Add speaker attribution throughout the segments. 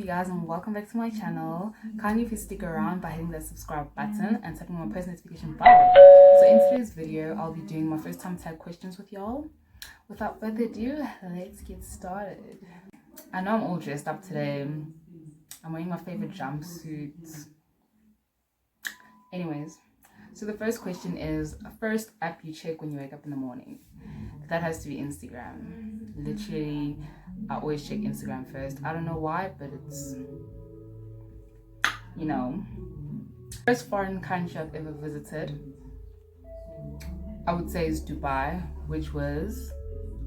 Speaker 1: you guys and welcome back to my channel. Kindly if you stick around by hitting the subscribe button and tapping my post notification bell. So in today's video, I'll be doing my first time tag questions with y'all. Without further ado, let's get started. I know I'm all dressed up today. I'm wearing my favorite jumpsuit. Anyways, so the first question is, first app you check when you wake up in the morning. That has to be Instagram. Literally, I always check Instagram first. I don't know why, but it's, you know. First foreign country I've ever visited, I would say is Dubai, which was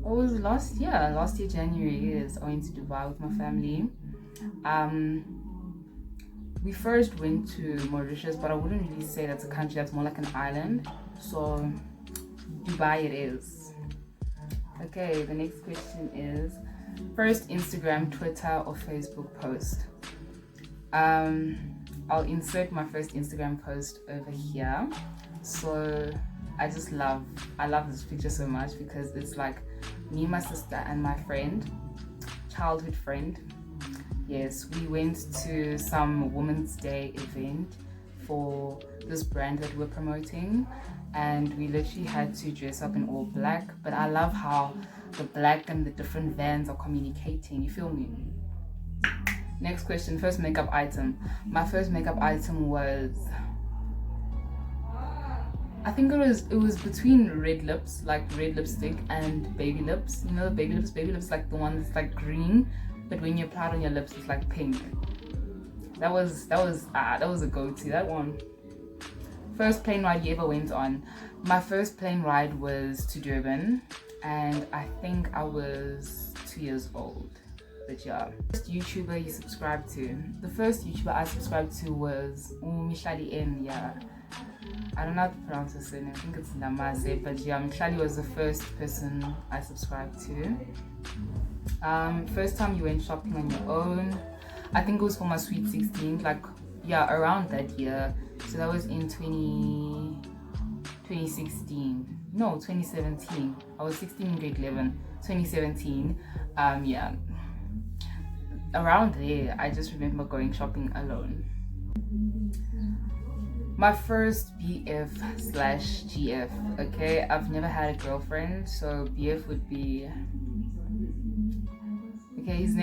Speaker 1: last year January. Yes, I went to Dubai with my family. We first went to Mauritius, but I wouldn't really say that's a country, that's more like an island. So Dubai it is. Okay, the next question is, first Instagram, Twitter or Facebook post. I'll insert my first Instagram post over here. So I love this picture so much because it's like me, my sister and my friend, childhood friend. Yes, we went to some Women's Day event for this brand that we're promoting, and we literally had to dress up in all black. But I love how the black and the different vans are communicating, you feel me? Next question, first makeup item. My first makeup item was, I think it was between red lips, like red lipstick, and baby lips. You know the baby lips like the one that's like green, but when you apply it on your lips it's like pink. That was a go-to, that one. First plane ride you ever went on. My first plane ride was to Durban, and I think I was 2 years old. But yeah. First YouTuber you subscribed to. The first YouTuber I subscribed to was Khanyisile N. Yeah, I don't know how to pronounce his name. I think it's Namaze, but yeah, Khanyisile was the first person I subscribed to. First time you went shopping on your own, I think it was for my sweet 16, like, yeah, around that year. So that was in 2016. No, 2017. I was 16 in grade 11. 2017. Yeah. Around there, I just remember going shopping alone. My first BF/GF. Okay, I've never had a girlfriend, so BF would be. Okay, his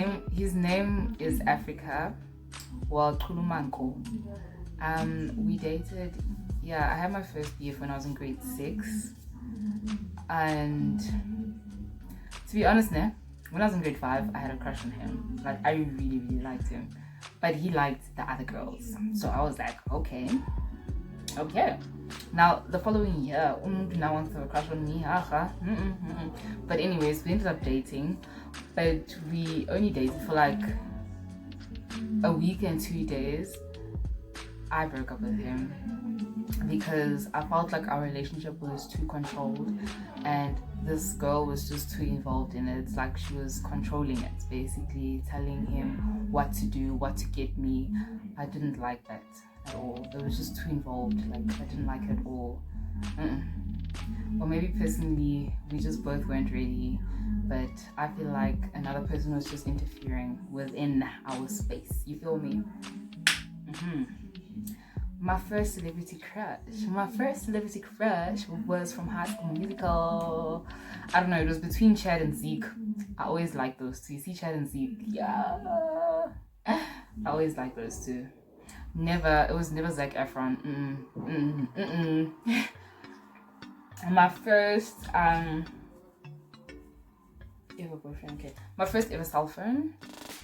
Speaker 1: name is Africa. Well, Kulumanko. We dated. Yeah, I had my first BF when I was in grade 6, and to be honest, when I was in grade 5, I had a crush on him. Like, I really liked him, but he liked the other girls. So I was like, okay. Now the following year, now wants to have a crush on me. But anyways, we ended up dating, but we only dated for like a week and 2 days. I broke up with him because I felt like our relationship was too controlled, and this girl was just too involved in it. It's like she was controlling it, basically telling him what to do, what to get me. I didn't like that at all. It was just too involved. Like, I didn't like it at all. Or maybe personally we just both weren't ready, but I feel like another person was just interfering within our space, you feel me? My first celebrity crush was from High School Musical. I don't know, it was between Chad and Zeke. I always liked those two. You see Chad and Zeke? Yeah, I always liked those two. It was never Zac Efron. My first ever boyfriend. Okay, my first ever cell phone.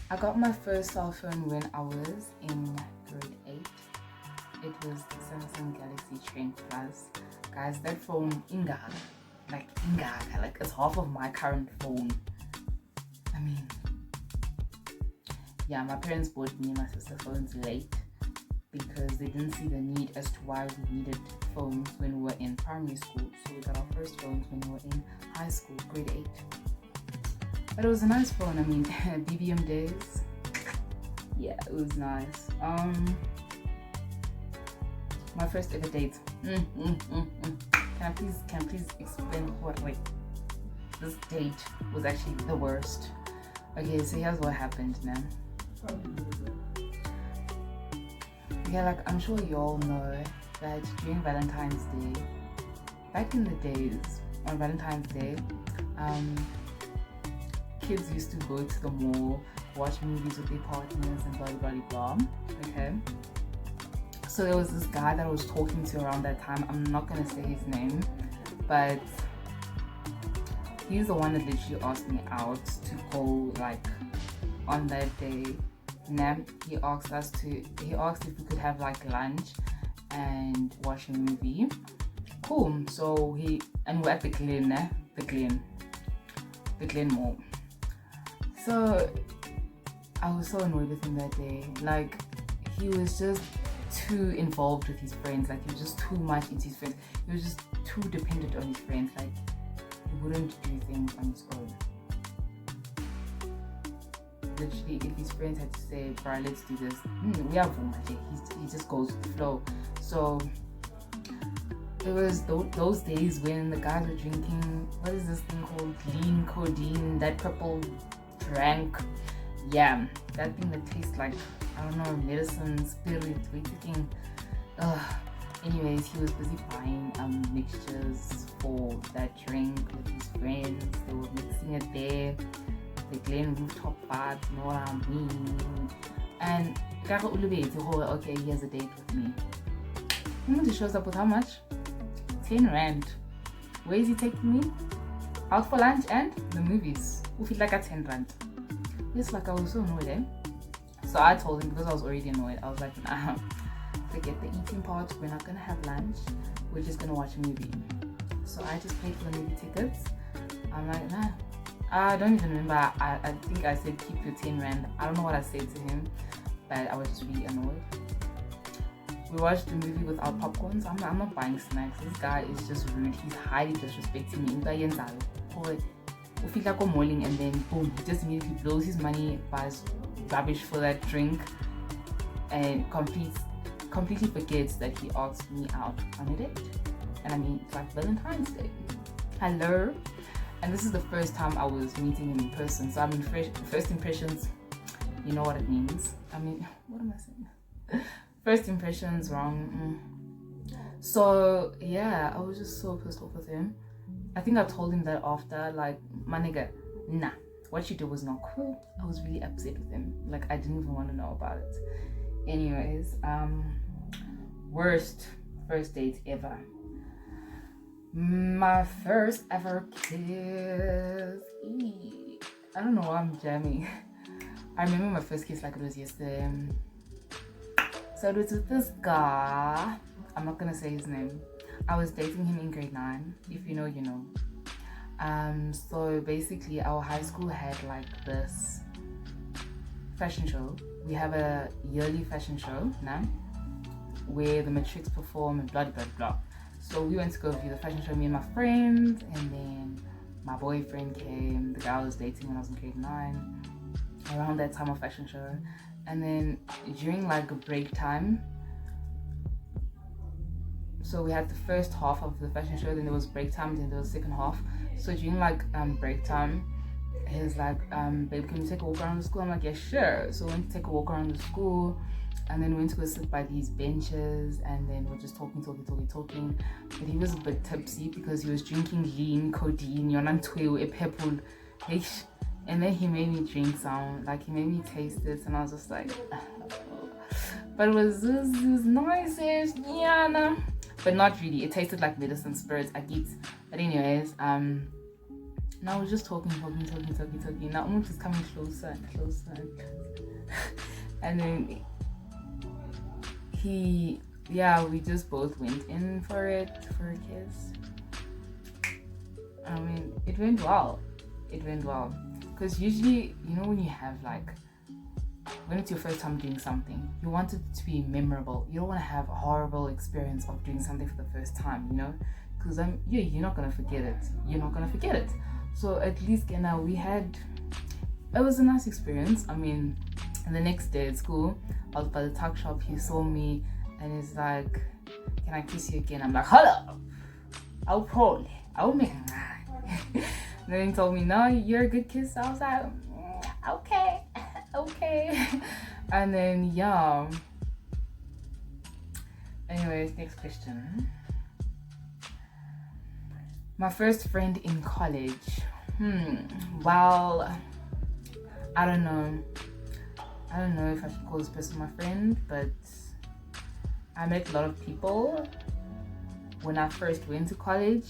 Speaker 1: I got my first cell phone when I was in grade 8. It was the Samsung Galaxy Trend Plus. Guys, that phone, like it's half of my current phone. I mean, yeah, my parents bought me and my sister phones late because they didn't see the need as to why we needed phones when we were in primary school. So we got our first phones when we were in high school, grade 8. But it was a nice phone. I mean, BBM days. Yeah, it was nice. My first ever date. Can I please explain what? Wait, this date was actually the worst. Okay, so here's what happened now. Yeah, like I'm sure you all know that during Valentine's Day, back in the days on Valentine's Day, kids used to go to the mall, watch movies with their partners, and blah blah blah. Okay. So there was this guy that I was talking to around that time. I'm not gonna say his name, but he's the one that literally asked me out to go like on that day. He asked if we could have like lunch and watch a movie. Cool. So we're at the Glen Mall. So I was so annoyed with him that day. Like he was just too involved with his friends. Like he was just too much into his friends. He was just too dependent on his friends. Like he wouldn't do things on his own. Literally, if his friends had to say, "Bro, let's do this," we have he just goes with the flow. So it was those days when the guys were drinking, what is this thing called, lean codeine, that purple drank. Yeah, that thing that tastes like, I don't know, medicine, spirit. We're thinking, anyways, he was busy buying mixtures for that drink with his friends. They were mixing it there. The Glen rooftop vibes, you know what I mean? And okay, he has a date with me. He shows up with how much? 10 rand. Where is he taking me? Out for lunch and the movies. We feel like a 10 rand. Yes, like I was so annoyed, eh? So I told him, because I was already annoyed, I was like, nah, forget the eating part. We're not gonna have lunch. We're just gonna watch a movie. So I just paid for the movie tickets. I'm like, nah. I don't even remember. I think I said keep your 10 rand. I don't know what I said to him, but I was just really annoyed. We watched the movie with our popcorns. I'm not buying snacks. This guy is just rude. He's highly disrespecting me. We feel like we're mauling, and then boom, he just immediately blows his money, buys rubbish for that drink, and completely forgets that he asked me out on a date. And I mean, it's like Valentine's Day. Hello. And this is the first time I was meeting him in person. So I mean, first impressions, you know what it means. I mean, what am I saying? First impressions wrong. So yeah, I was just so pissed off with him. I think I told him that after, like, my nigga, nah, what you did was not cool. I was really upset with him. Like, I didn't even want to know about it. Anyways, worst first date ever. My first ever kiss. I don't know why I'm jamming. I remember my first kiss like it was yesterday. So it was with this guy. I'm not gonna say his name. I was dating him in grade 9. If you know, you know. So basically our high school had like this fashion show. We have a yearly fashion show now where the matrics perform and blah blah blah. So we went to go view the fashion show, me and my friend, and then my boyfriend came, the guy I was dating when I was in grade 9, around that time of fashion show. And then during like a break time, so we had the first half of the fashion show, then there was break time, then there was the second half. So during like break time, he was like, babe, can we take a walk around the school? I'm like, yeah, sure. So we went to take a walk around the school, and then we went to go sit by these benches, and then we're just talking. But he was a bit tipsy because he was drinking lean codeine, and then he made me drink some, like he made me taste it, and I was just like, but it was nice, yeah, no. But not really. It tasted like medicine spirits, I get. But anyways, now we're just talking. Now Umut is coming closer and closer. And then we just both went in for a kiss. I mean, it went well. Because usually, you know, when you have like, when it's your first time doing something, you want it to be memorable. You don't want to have a horrible experience of doing something for the first time, you know? Because you're not gonna forget it. So at least, you know, it was a nice experience. I mean, the next day at school, I was by the tuck shop. He saw me and he's like, "Can I kiss you again?" I'm like, "Hold up, I'll make it." Then he told me, "No, you're a good kisser." I was like, okay. okay. And then yeah. Anyways, next question. My first friend in college. Well, I don't know. I don't know if I should call this person my friend, but I met a lot of people when I first went to college.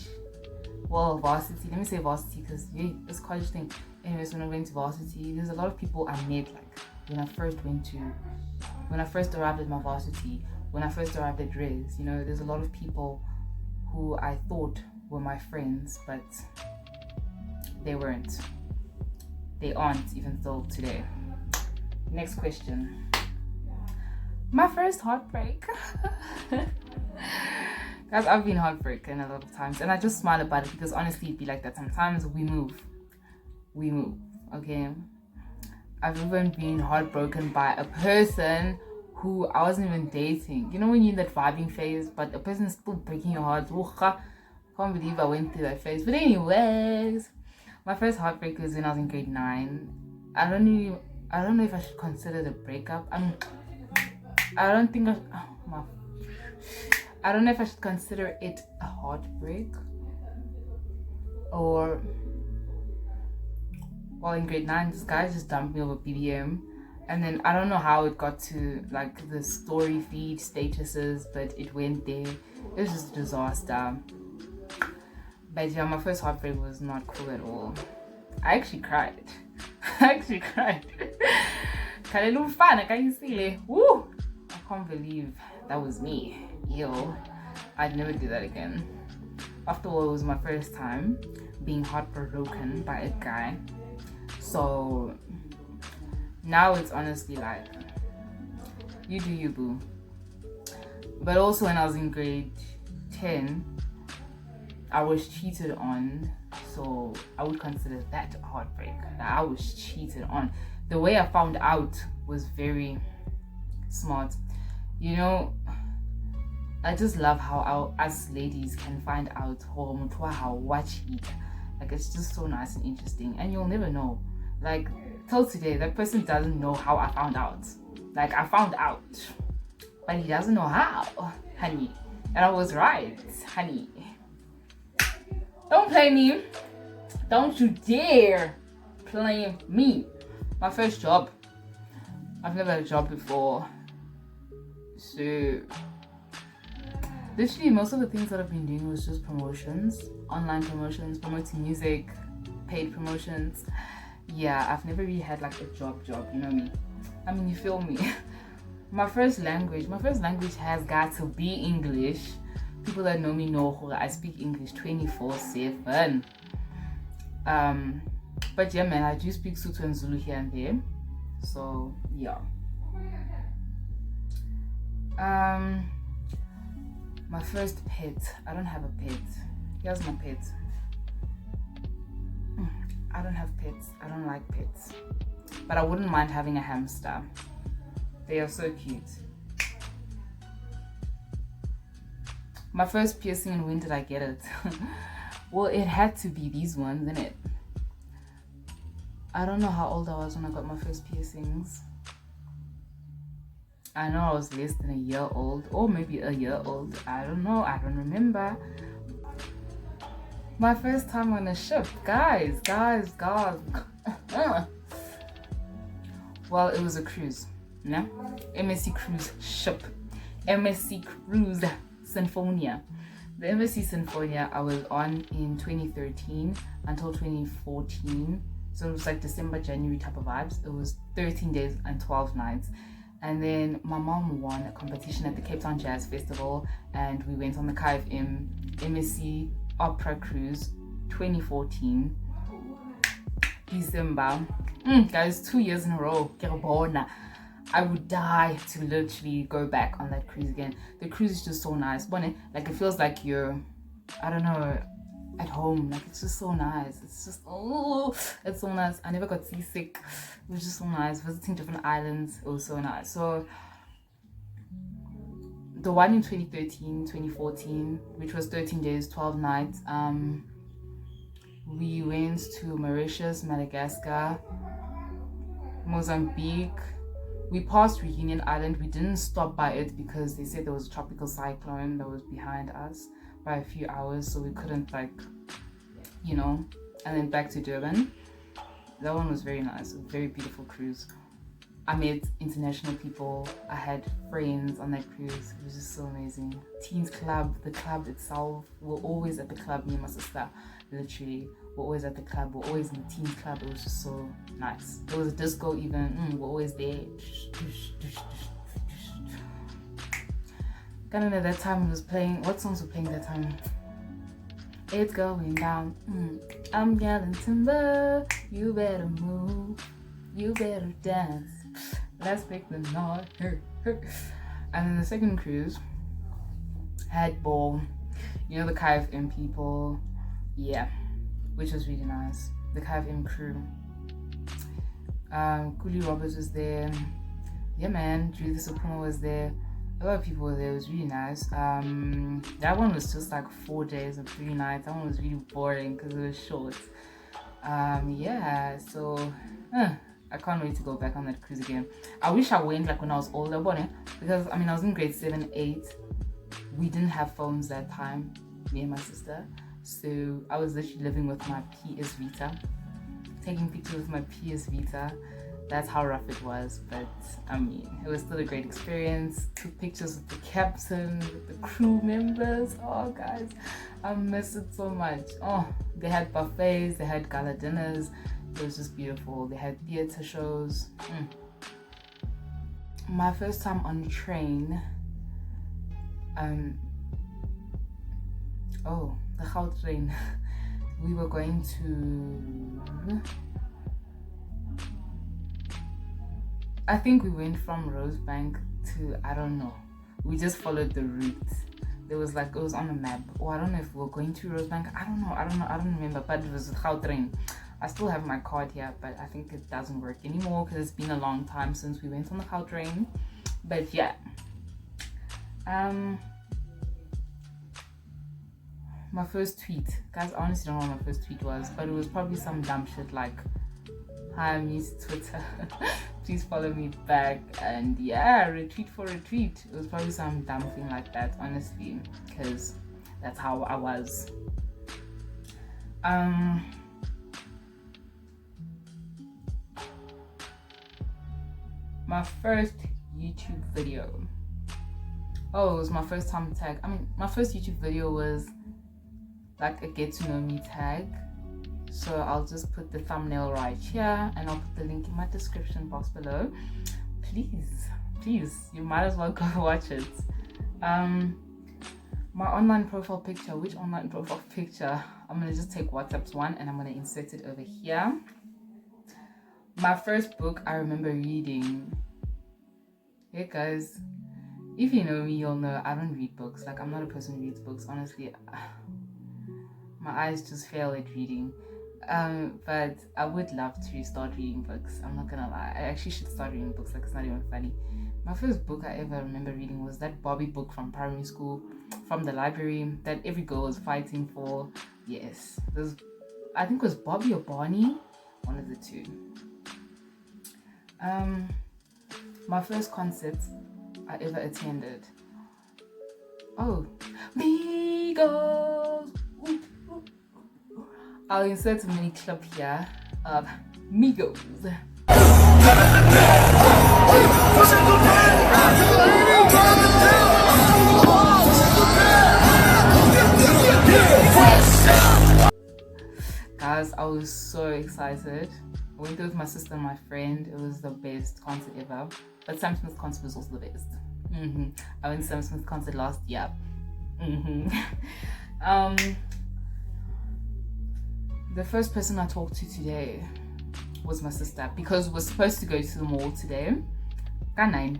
Speaker 1: Well, varsity. Let me say varsity because this college thing. Anyways, when I went to varsity, there's a lot of people I met like when I first arrived at my varsity, when I first arrived at Res. You know, there's a lot of people who I thought were my friends, but they weren't. They aren't even still today. Next question. My first heartbreak. Guys, I've been heartbroken a lot of times, and I just smile about it because honestly, it'd be like that. Sometimes we move, okay? I've even been heartbroken by a person who I wasn't even dating. You know when you're in that vibing phase, but a person is still breaking your heart. Can't believe I went through that phase. But anyways, my first heartbreak was when I was in grade 9. I don't know if I should consider it a breakup. I don't know if I should consider it a heartbreak or, well, in grade 9, this guy just dumped me over BBM, and then I don't know how it got to like the story feed statuses, but it went there. It was just a disaster. But yeah, my first heartbreak was not cool at all. I actually cried. Khanyisile. Woo! I can't believe that was me. Yo, I'd never do that again. After all, it was my first time being heartbroken by a guy. So now it's honestly like, you do you, boo. But also when I was in grade 10, I was cheated on. So I would consider that a heartbreak. That I was cheated on. The way I found out was very smart. You know, I just love how us ladies can find out how watch it. Like, it's just so nice and interesting, and you'll never know. Like, till today, that person doesn't know how I found out. Like, I found out, but he doesn't know how, honey. And I was right, honey. Don't play me. Don't you dare play me. My first job. I've never had a job before. So literally most of the things that I've been doing was just promotions, online promotions, promoting music, paid promotions. Yeah, I've never really had like a job, you know me. I mean, you feel me? My first language has got to be English. People that know me know I speak English 24/7. But yeah, man, I do speak Sotho and Zulu here and there. So yeah. My first pet. I don't have a pet. Here's my pet. I don't have pets. I don't like pets. But I wouldn't mind having a hamster. They are so cute. My first piercing, and when did I get it? Well, it had to be these ones, innit? I don't know how old I was when I got my first piercings. I know I was less than a year old, or maybe a year old. I don't know. I don't remember. My first time on a ship, guys. Well, it was a cruise, no? MSC cruise ship. MSC cruise Sinfonia. The MSC Sinfonia I was on in 2013 until 2014. So it was like December, January type of vibes. It was 13 days and 12 nights. And then my mom won a competition at the Cape Town Jazz Festival, and we went on the KFM MSC Opera Cruise 2014 December. Guys, 2 years in a row. I would die to literally go back on that cruise again. The cruise is just so nice. Like, it feels like you're, I don't know, at home. Like, it's just so nice. It's just, it's so nice. I never got seasick. It was just so nice. Visiting different islands, it was so nice. So the one in 2013, 2014, which was 13 days, 12 nights, we went to Mauritius, Madagascar, Mozambique. We passed Reunion Island. We didn't stop by it because they said there was a tropical cyclone that was behind us by a few hours, so we couldn't, like, you know. And then back to Durban. That one was very nice. A very beautiful cruise. I met international people. I had friends on that cruise. It was just so amazing. Teens Club, the club itself. We're always at the club, me and my sister. Literally, we're always at the club. We're always in the Teens Club. It was just so nice. There was a disco even. We're always there. Kind of at that time, it was playing. What songs were playing that time? It's going down. I'm yelling timber. You better move. You better dance. Let's make the noise. And then the second cruise had ball. You know, the KFM people. Yeah, which was really nice. The KFM crew. Kuli Roberts was there. Yeah, man. Judith Supuma was there. A lot of people were there. It was really nice. That one was just like 4 days and 3 nights. That one was really boring because it was short. Yeah, so I can't wait to go back on that cruise again. I wish I went like when I was older, because I mean I was in grade 7, 8. We didn't have phones that time, me and my sister. So I was literally living with my PS Vita, taking pictures with my PS Vita. That's how rough it was, but I mean, it was still a great experience. Took pictures with the captain, with the crew members. Oh, guys, I miss it so much. Oh, they had buffets, they had gala dinners. It was just beautiful. They had theater shows. My first time on a train. The Gautrain. We were going to. I think we went from Rosebank to, I don't know. We just followed the route. There was like, it was on a map. Or I don't know if we were going to Rosebank. I don't remember, but it was a Gautrain. I still have my card here, but I think it doesn't work anymore because it's been a long time since we went on the Gautrain. But yeah. My first tweet. Guys, I honestly don't know what my first tweet was, but it was probably some dumb shit like, "Hi, I miss Twitter. Please follow me back." And yeah, retweet for retweet. It was probably some dumb thing like that, honestly, because that's how I was. My first YouTube video. Oh, it was my first time tag. I mean, my first YouTube video was like a get to know me tag. So I'll just put the thumbnail right here and I'll put the link in my description box below. Please, you might as well go watch it. My online profile picture, which online profile picture? I'm gonna just take WhatsApp's one and I'm gonna insert it over here. My first book I remember reading. Hey guys, if you know me, you'll know I don't read books. Like, I'm not a person who reads books, honestly. My eyes just fail at reading. But I would love to start reading books. I'm not gonna lie. I actually should start reading books. Like, it's not even funny. My first book I ever remember reading was that Bobby book from primary school, from the library, that every girl was fighting for. Yes. I think it was Bobby or Barney. One of the two. My first concert I ever attended. Oh, Migos. I'll insert a mini clip here of Migos. Guys, I was so excited. I went there with my sister and my friend. It was the best concert ever. But Sam Smith's concert was also the best. I went to Sam Smith's concert last year. The first person I talked to today was my sister, because we're supposed to go to the mall today. At 9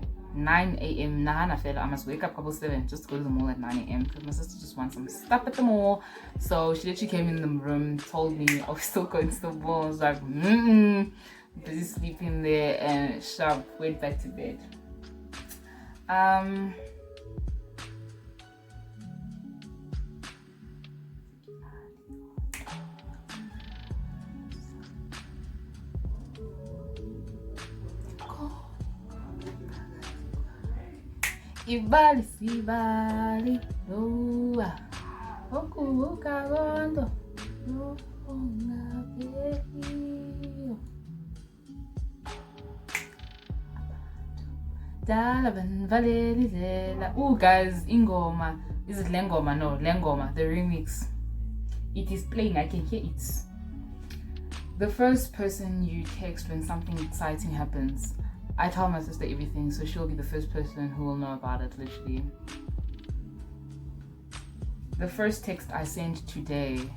Speaker 1: a.m. I must wake up 7 just to go to the mall at 9 a.m. because my sister just wants some stuff at the mall. So she literally came in the room, told me I was still going to the mall. I was like, busy sleeping there, and sharp went back to bed. Ibali sibali loa okubuka gondo ongabelio dala banvaleli lela. Oh guys, ingoma, is it lengoma? No, lengoma, the remix, it is playing. I can hear it. The first person you text when something exciting happens, I tell my sister everything, so she'll be the first person who will know about it, literally. The first text I sent today.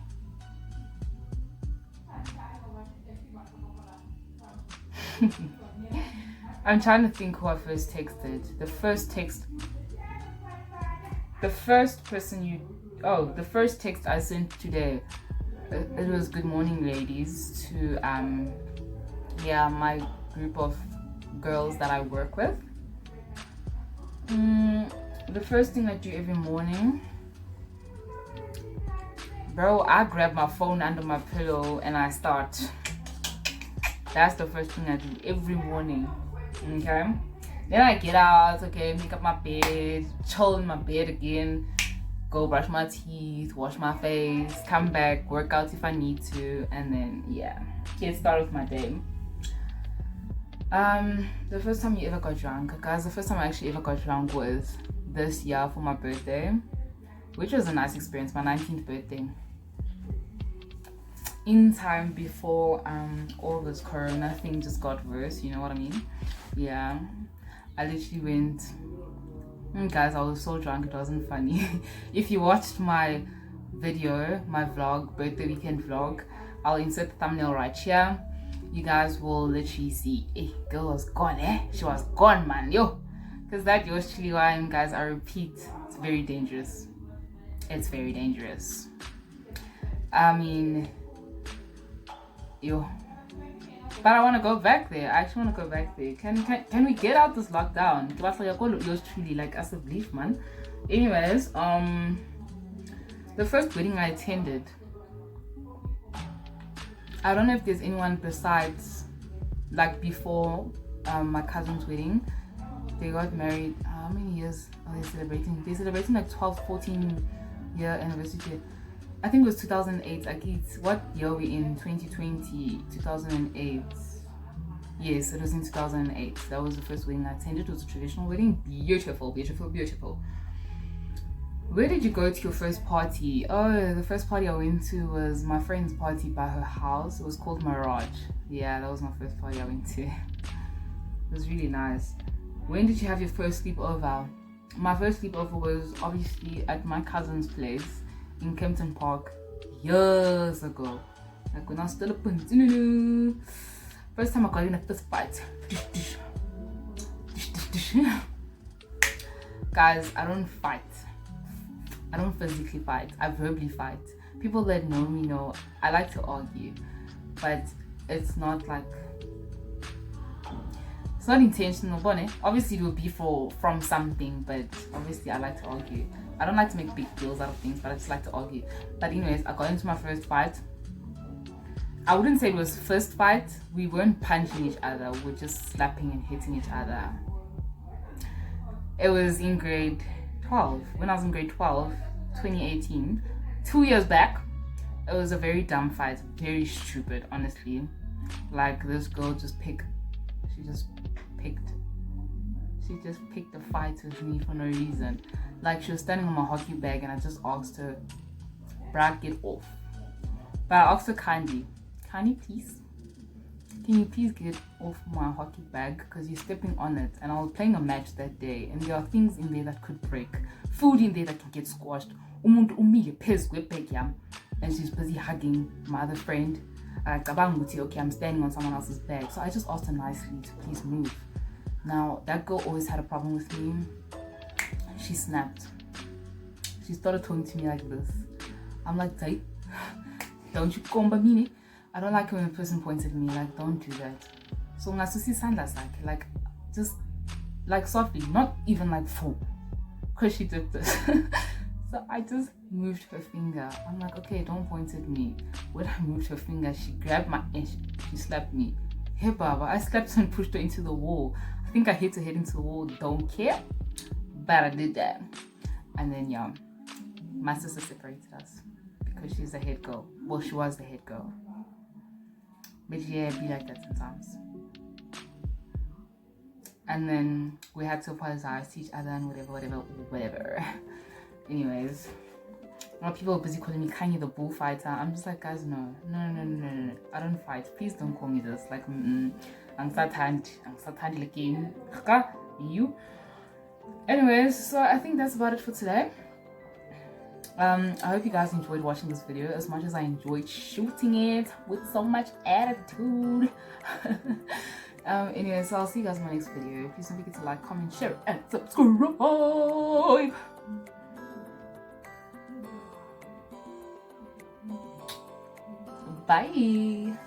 Speaker 1: I'm trying to think who I first texted. The first text I sent today, it was good morning ladies to my group of girls that I work with. The first thing I do every morning, bro, I grab my phone under my pillow and I start. That's the first thing I do every morning. Okay, then I get out, okay, make up my bed, chill in my bed again, go brush my teeth, wash my face, come back, work out if I need to, and then get started with my day. The first time you ever got drunk, guys, the first time I actually ever got drunk was this year for my birthday, which was a nice experience, my 19th birthday. In time before all this corona thing just got worse, you know what I mean? Yeah, I literally went, guys, I was so drunk it wasn't funny. If you watched my video, my vlog, birthday weekend vlog, I'll insert the thumbnail right here. You guys will literally see, girl was gone, she was gone, man, yo. Because that was chili wine, guys, I repeat, it's very dangerous. It's very dangerous. I mean, yo. But I want to go back there. I actually want to go back there. Can we get out this lockdown? Yours truly, like, as a belief, man. Anyways, the first wedding I attended, I don't know if there's anyone besides, like, before my cousin's wedding. They got married, how many years are they celebrating? They're celebrating like 12, 14 year anniversary. I think it was 2008. What year are we in? 2020, 2008. Yes, it was in 2008. That was the first wedding I attended. It was a traditional wedding. Beautiful, beautiful, beautiful. Where did you go to your first party? Oh, the first party I went to was my friend's party by her house. It was called Mirage. Yeah, that was my first party I went to. It was really nice. When did you have your first sleepover? My first sleepover was obviously at my cousin's place in Kempton Park years ago. Like when I was still a punt. First time I got in a fist fight. Guys, I don't fight. I don't physically fight. I verbally fight. People that know me know I like to argue, but it's not like, it's not intentional, but obviously it will be from something, but obviously I like to argue. I don't like to make big deals out of things, but I just like to argue. But anyways, I got into my first fight. I wouldn't say it was first fight. We weren't punching each other. We were just slapping and hitting each other. It was in grade 12. When I was in grade 12, 2018, 2 years back. It was a very dumb fight. Very stupid, honestly. Like, this girl just picked a fight with me for no reason. Like, she was standing on my hockey bag and I just asked her, "Brad, get off." But I asked her kindly, can you please get off my hockey bag, because you're stepping on it. And I was playing a match that day and there are things in there that could break, food in there that can get squashed. And she's busy hugging my other friend. Okay, I'm standing on someone else's bag. So I just asked her nicely to please move. Now, that girl always had a problem with me. She snapped. She started talking to me like this. I'm like, "Hey, don't you comb me?" I don't like when a person points at me. Like, don't do that. So like, just like softly, not even like full, because she did this. So I just moved her finger. I'm like, okay, don't point at me. When I moved her finger, she grabbed my inch. She slapped me. Hey, Baba. I slapped her and pushed her into the wall. I think I hit her head into the wall. Don't care. But I did that. And then yeah, my sister separated us because she's the head girl. Well, she was the head girl. But yeah, it'd be like that sometimes. And then we had to apologize to each other and whatever. Anyways, a lot of people are busy calling me Kanye the bullfighter. I'm just like, guys, no. I don't fight. Please don't call me this. Like, I'm again. You. Anyways, so I think that's about it for today. I hope you guys enjoyed watching this video as much as I enjoyed shooting it with so much attitude. Anyway, so I'll see you guys in my next video. Please don't forget to like, comment, share, and subscribe. Bye.